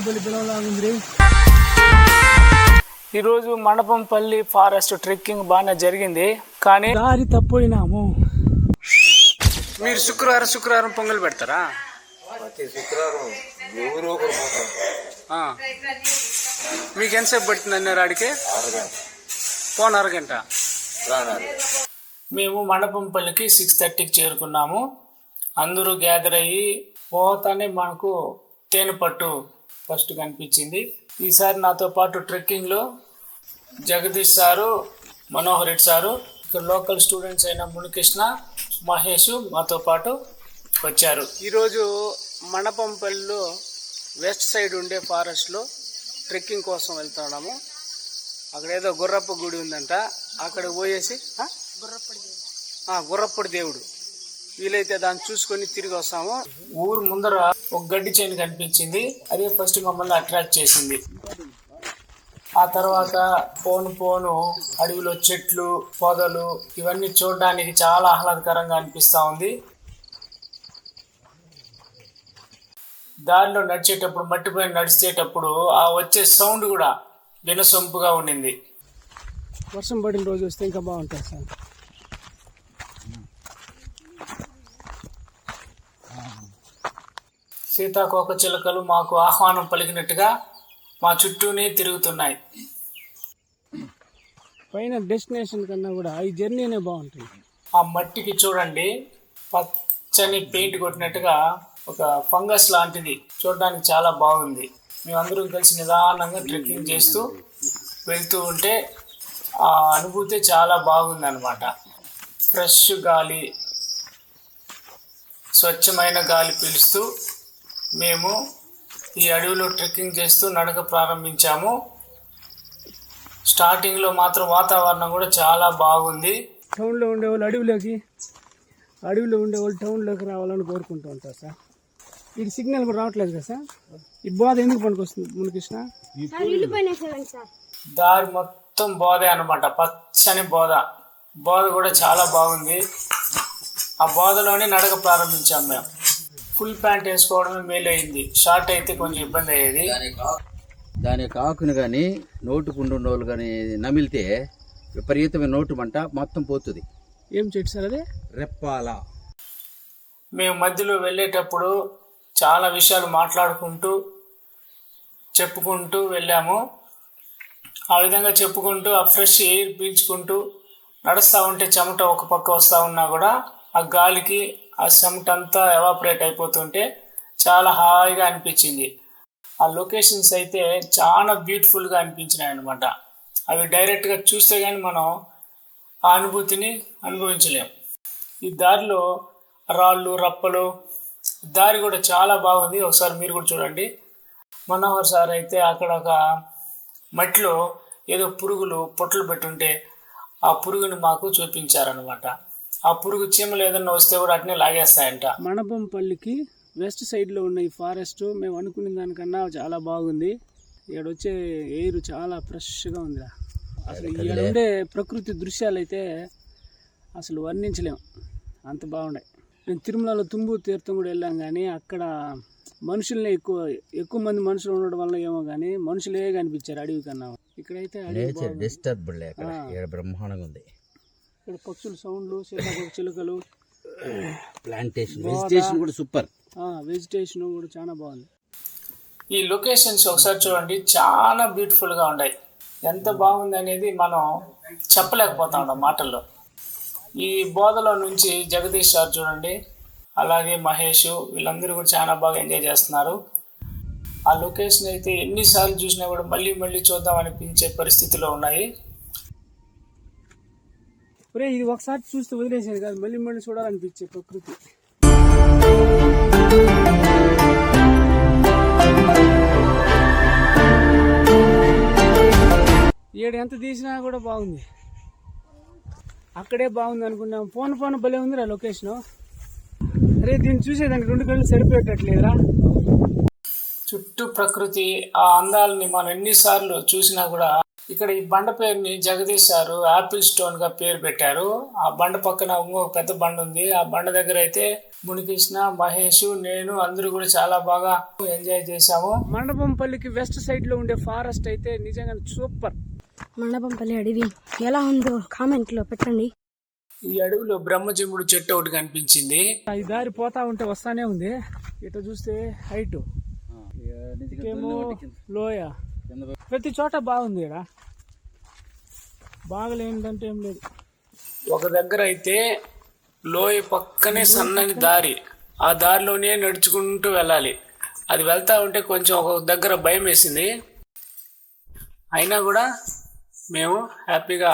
మండపంపల్లి పిలవలాగుంది. ఈరోజు Mandapampalli forest trekking బాగానే జరిగింది, కానీ దారి తప్పినాము. మీరు శుక్రవారం పొంగల్ పెడతారా? మీకు ఎంతసేపు పడుతుంది అన్నారు ఆడికి? పోను అరగంట. మేము మండపంపల్లికి 6:30కి చేరుకున్నాము. అందరూ గ్యాదర్ అయ్యి పోతానే మనకు తేనెపట్టు ఫస్ట్ కనిపించింది. ఈసారి నాతో పాటు ట్రెక్కింగ్లో జగదీష్ సారు, మనోహర్ రెడ్డి సారు, ఇక్కడ లోకల్ స్టూడెంట్స్ అయిన మునికృష్ణ, మహేష్ మాతో పాటు వచ్చారు. ఈరోజు మండపంపల్లిలో వెస్ట్ సైడ్ ఉండే ఫారెస్ట్లో ట్రెక్కింగ్ కోసం వెళ్తున్నాము. అక్కడ ఏదో గుర్రప్ప గుడి ఉందంట, అక్కడ పోయేసి గుర్రప్పడి దేవుడు వీలైతే దాన్ని చూసుకొని తిరిగి వస్తాము. ఊరు ముందర ఒక గడ్డి చేను కనిపించింది, అదే ఫస్ట్ మమ్మల్ని అట్రాక్ట్ చేసింది. ఆ తర్వాత పోను అడవిలో చెట్లు, పొదలు ఇవన్నీ చూడడానికి చాలా ఆహ్లాదకరంగా అనిపిస్తూ ఉంది. దారిలో నడిచేటప్పుడు, మట్టిపైన నడిచేటప్పుడు ఆ వచ్చే సౌండ్ కూడా వినసొంపుగా ఉండింది. వర్షం పడిన రోజు వస్తే ఇంకా బాగుంటుంది సార్. సీతాకోక చిలుకలు మాకు ఆహ్వానం పలికినట్టుగా మా చుట్టూనే తిరుగుతున్నాయి. పైన డెస్టినేషన్ కన్నా కూడా ఈ జర్నీనే బాగుంటుంది. ఆ మట్టికి చూడండి, పచ్చని పెయింట్ కొట్టినట్టుగా ఒక ఫంగస్ లాంటిది, చూడడానికి చాలా బాగుంది. మేమందరం కలిసి నిదానంగా ట్రెక్కింగ్ చేస్తూ వెళ్తూ ఉంటే ఆ అనుభూతి చాలా బాగుంది అన్నమాట. ఫ్రెష్ గాలి, స్వచ్ఛమైన గాలి పీలుస్తూ మేము ఈ అడవిలో ట్రెక్కింగ్ చేస్తూ నడక ప్రారంభించాము. స్టార్టింగ్లో మాత్రం వాతావరణం కూడా చాలా బాగుంది. టౌన్లో ఉండేవాళ్ళు అడవిలో ఉండేవాళ్ళు టౌన్లోకి రావాలని కోరుకుంటూ ఉంటారు సార్. ఇది సిగ్నల్ కూడా రావట్లేదు కదా సార్. ఈ బోధ ఎందుకు పనికొస్తుంది మునికృష్ణ? దారి మొత్తం బోధే అనమాట, పచ్చని బోధ కూడా చాలా బాగుంది. ఆ బోధలోనే నడక ప్రారంభించాము. మేము ఫుల్ ప్యాంట్ వేసుకోవడమే మేలైంది, షార్ట్ అయితే కొంచెం ఇబ్బంది అయ్యేది. దాని ఆకును కానీ నోటుకుండు వాళ్ళు కానీ నమిలితే విపరీతమైన నోటు మంట మొత్తం పోతుంది. ఏం చెట్టు సార్ అది? రెప్పాల. మేము మధ్యలో వెళ్ళేటప్పుడు చాలా విషయాలు మాట్లాడుకుంటూ చెప్పుకుంటూ వెళ్ళాము. ఆ విధంగా చెప్పుకుంటూ ఆ ఫ్రెష్ ఎయిర్ పీల్చుకుంటూ నడుస్తూ ఉంటే చెమట ఒక పక్క వస్తూ ఉన్నా కూడా ఆ గాలికి ఆ చెమట అంతా ఎవాపరేట్ అయిపోతుంటే చాలా హాయిగా అనిపించింది. ఆ లొకేషన్స్ అయితే చాలా బ్యూటిఫుల్గా అనిపించినాయి అన్నమాట. అవి డైరెక్ట్గా చూస్తే కానీ మనం ఆ అనుభూతిని అనుభవించలేం. ఈ దారిలో రాళ్ళు, రప్పలు, దారి కూడా చాలా బాగుంది. ఒకసారి మీరు కూడా చూడండి. మనోహర్ సార్ అయితే అక్కడ ఒక మట్టిలో ఏదో పురుగులు పొట్లు పెట్టుంటే ఆ పురుగుని మాకు చూపించారనమాట. ఆ పురుగు చీమలు ఏదన్నా వస్తే కూడా అట్నే లాగేస్తాయంట. మండపంపల్లికి వెస్ట్ సైడ్లో ఉన్న ఈ ఫారెస్ట్ మేము అనుకునే దానికన్నా చాలా బాగుంది. ఇక్కడ వచ్చే ఎయిర్ చాలా ఫ్రెష్గా ఉంది. అసలు ఇక్కడ ఉండే ప్రకృతి దృశ్యాలు అయితే అసలు వర్ణించలేము, అంత బాగున్నాయి. నేను తిరుమలలో తుంబూరు తీర్థం కూడా వెళ్ళాం, కానీ అక్కడ మనుషుల్ని ఎక్కువ మంది మనుషులు ఉండడం వల్ల ఏమో కానీ మనుషులే కనిపించారు అడవి కన్నా. ఇక్కడైతే బ్రహ్మాండంగా ఉంది. ఇక్కడ పక్షుల సౌండ్లు, సీతాకోక చిలుకలు, ప్లాంటేషన్, వెజిటేషన్ కూడా సూపర్. వెజిటేషన్ కూడా చాలా బాగుంది. ఈ లొకేషన్స్ ఒకసారి చూడండి, చాలా బ్యూటిఫుల్గా ఉన్నాయి. ఎంత బాగుంది అనేది మనం చెప్పలేకపోతా ఉన్నాం మాటల్లో. ఈ బోధలో నుంచి జగదీష్ సార్ చూడండి, అలాగే మహేష్, వీళ్ళందరూ కూడా చాలా బాగా ఎంజాయ్ చేస్తున్నారు. ఆ లొకేషన్ అయితే ఎన్నిసార్లు చూసినా కూడా మళ్ళీ మళ్ళీ చూద్దాం అనిపించే పరిస్థితిలో ఉన్నాయి. ఇది ఒకసారి చూస్తే వదిలేసేది కాదు, మళ్ళీ మళ్ళీ చూడాలనిపించే ప్రకృతి. ఏడు ఎంత తీసినా కూడా బాగుంది. అక్కడే బాగుంది అనుకున్నాం. ఫోన్ భలే ఉందిరా లొకేషన్. అరే దీన్ని చూసేదానికి 2 కళ్ళు సరిపోయేటట్లేదురా. చుట్టూ ప్రకృతి, ఆ అందాలని మనం ఎన్నిసార్లు చూసినా కూడా ఇక్కడ ఈ బండ పేరుని జగదీష్ సారు యాపిల్ స్టోన్ గా పేరు పెట్టారు. ఆ బండ పక్కన ఇంకొక పెద్ద బండ ఉంది. ఆ బండ దగ్గర అయితే మునికృష్ణ, మహేష్, నేను అందరూ కూడా చాలా బాగా ఎంజాయ్ చేశాము. మండపంపల్లికి వెస్ట్ సైడ్ లో ఉండే ఫారెస్ట్ అయితే నిజంగా సూపర్. మండపంపల్లి అడవి ఎలా ఉందో కామెంట్ లో పెట్టండి. ఈ అడవిలో బ్రహ్మజముడు చెట్టు ఒకటి కనిపించింది. ఈ దారి పోతా ఉంటే వస్తానే ఉంది. ఇటు చూస్తే హైట్ ఏమో లోయ, ప్రతి చోట బాగుంది. ఇక్కడ బాగలేదంటే ఏం లేదు. ఒక దగ్గర అయితే లోయ పక్కనే సన్నని దారి, ఆ దారిలోనే నడుచుకుంటూ వెళ్ళాలి. అది వెళ్తా ఉంటే కొంచెం ఒక దగ్గర భయం వేసింది. అయినా కూడా మేము హ్యాపీగా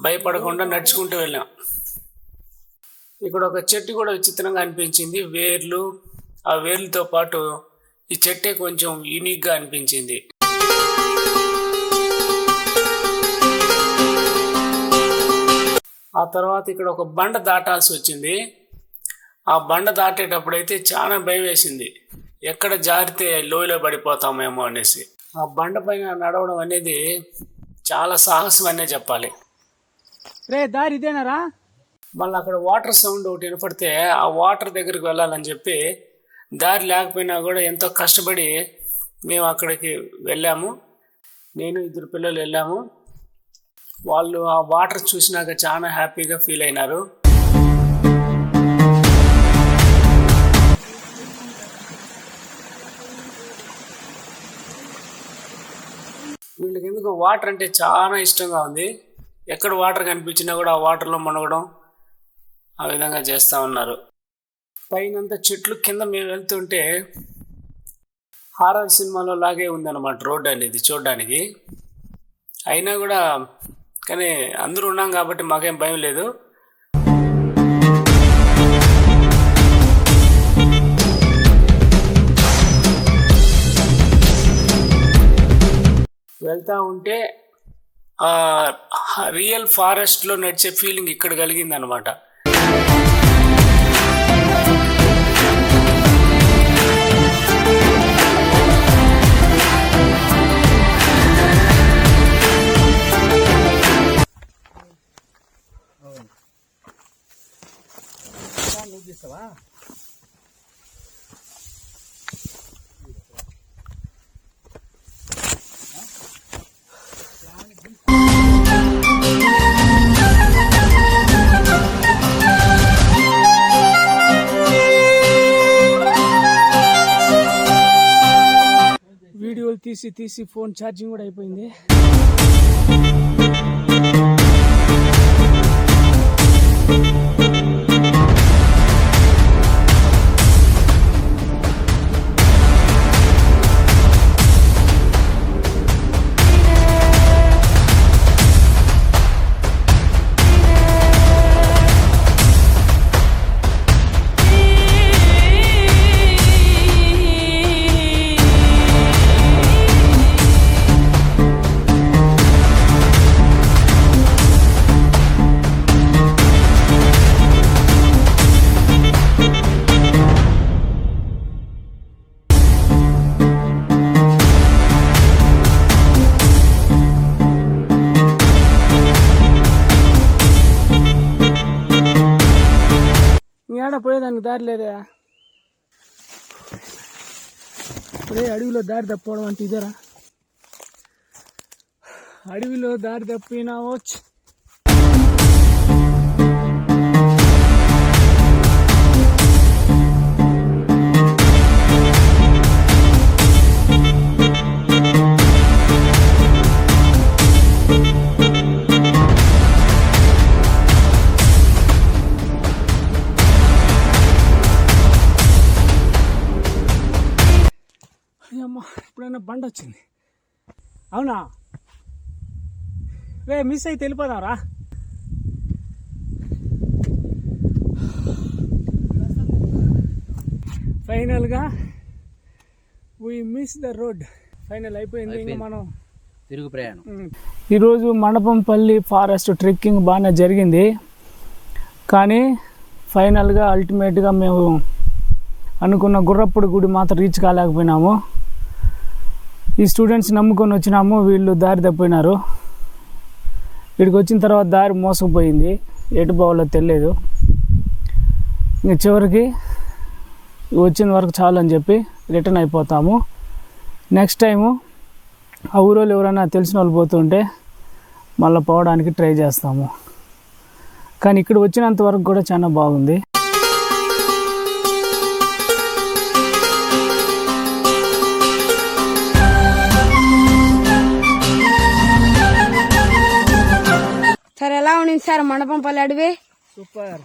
భయపడకుండా నడుచుకుంటూ వెళ్ళాం. ఇక్కడ ఒక చెట్టు కూడా విచిత్రంగా అనిపించింది. వేర్లు, ఆ వేర్లతో పాటు ఈ చెట్టే కొంచెం యూనిక్గా అనిపించింది. ఆ తర్వాత ఇక్కడ ఒక బండ దాటాల్సి వచ్చింది. ఆ బండ దాటేటప్పుడైతే చాలా భయం వేసింది, ఎక్కడ జారితే లోయలో పడిపోతామేమో అనేసి. ఆ బండ పైన నడవడం అనేది చాలా సాహసం అనే చెప్పాలి. రే దారి ఇదేనారా? మళ్ళీ అక్కడ వాటర్ సౌండ్ ఒకటి వినపడితే ఆ వాటర్ దగ్గరికి వెళ్ళాలని చెప్పి దారి లేకపోయినా కూడా ఎంతో కష్టపడి మేము అక్కడికి వెళ్ళాము. నేను 2 పిల్లలు వెళ్ళాము. వాళ్ళు ఆ వాటర్ చూసినాక చాలా హ్యాపీగా ఫీల్ అయినారు. వీళ్ళకి ఎందుకు వాటర్ అంటే చాలా ఇష్టంగా ఉంది. ఎక్కడ వాటర్ కనిపించినా కూడా ఆ వాటర్లో మునగడం, ఆ విధంగా చేస్తూ ఉన్నారు. పైనంతా చెట్లు, కింద మేము వెళ్తుంటే హారర్ సినిమాలో లాగే ఉందన్నమాట రోడ్డు అనేది చూడడానికి. అయినా కూడా కానీ అందరూ ఉన్నాం కాబట్టి మాకేం భయం లేదు. వెళ్తా ఉంటే రియల్ ఫారెస్ట్లో నడిచే ఫీలింగ్ ఇక్కడ కలిగింది అనమాట. వీడియోలు తీసి ఫోన్ ఛార్జింగ్ కూడా అయిపోయింది. ఏడ పోయేదానికి దారి లేదా? ఇప్పుడే అడవిలో దారి తప్పవడం అంటే ఇదేరా? అడవిలో దారి తప్పినావో. అమ్మా, ఇప్పుడైనా బండ వచ్చింది. అవునా రే, మిస్ అయితే వెళ్ళిపోదాంరా. ఫైనల్గా we miss the road. Final అయిపోయింది. ఇంకా మనం తిరుగు ప్రయాణం. ఈరోజు మండపంపల్లి ఫారెస్ట్ ట్రెక్కింగ్ బాగానే జరిగింది. కానీ ఫైనల్గా అల్టిమేట్గా మేము అనుకున్న గుర్రప్పుడు గుడి మాత్రం రీచ్ కాలేకపోయినాము. ఈ స్టూడెంట్స్ నమ్ముకొని వచ్చినాము, వీళ్ళు దారి తప్పినారు. ఇక్కడికి వచ్చిన తర్వాత దారి మోసపోయింది, ఎటు పోవాలో తెలియదు. ఇంక చివరికి వచ్చిన వరకు చాలు అని చెప్పి రిటర్న్ అయిపోతాము. నెక్స్ట్ టైము ఆ ఊరోళ్ళు ఎవరైనా తెలిసిన వాళ్ళు పోతుంటే మళ్ళీ పోవడానికి ట్రై చేస్తాము. కానీ ఇక్కడ వచ్చినంత వరకు కూడా చాలా బాగుంది. సార్ ఎలా ఉండింది సార్ మండపంపల్లి అడవి? సూపర్.